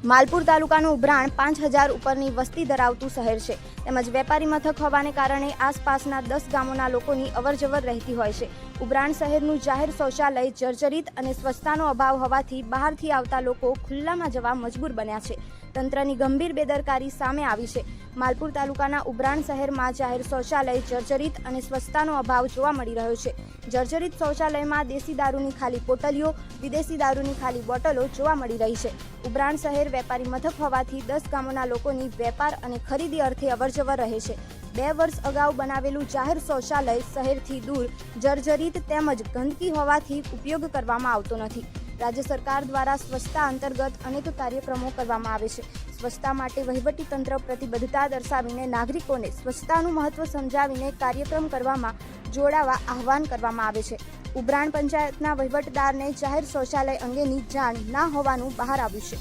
માલપુર તાલુકાનું ઉભરાણ 5000 ઉપરની વસ્તી ધરાવતું શહેર છે તેમજ વેપારી મથક હોવાને કારણે આસપાસના 10 ગામોના લોકોની અવરજવર રહેતી હોય છે। ઉભરાણ શહેરનું જાહેર શૌચાલય જર્જરિત અને સ્વચ્છતાનો અભાવ હોવાથી બહારથી આવતા લોકો ખુલ્લામાં જવા મજબૂર બન્યા છે। તંત્રની ગંભીર બેદરકારી સામે આવી છે। માલપુર તાલુકાના ઉભરાણ શહેરમાં જાહેર શૌચાલય જર્જરિત અને સ્વચ્છતાનો અભાવ જોવા મળી રહ્યો છે। જર્જરિત શૌચાલયમાં દેશી દારૂની ખાલી પોટલીઓ, વિદેશી દારૂની ખાલી બોટલો જોવા મળી રહી છે। ઉભરાણ શહેર વેપારી મથક હોવાથી 10 ગામોના લોકોની વેપાર અને ખરીદી અર્થે અવરજવર રહે છે। 2 વર્ષ અગાઉ બનાવેલું જાહેર શૌચાલય શહેરથી દૂર જર્જરિત તેમજ ગંદકી હોવાથી ઉપયોગ કરવામાં આવતો નથી। રાજ્ય સરકાર દ્વારા સ્વચ્છતા અંતર્ગત અનેક કાર્યક્રમો કરવામાં આવે છે। સ્વચ્છતા માટે વહીવટીતંત્ર પ્રતિબદ્ધતા દર્શાવીને નાગરિકોને સ્વચ્છતાનું મહત્વ સમજાવીને કાર્યક્રમ કરવામાં જોડાવા આહવાન કરવામાં આવે છે। ઉભરાણ પંચાયતના વહીવટદારને જાહેર શૌચાલય અંગેની જાણ ના હોવાનું બહાર આવ્યું છે।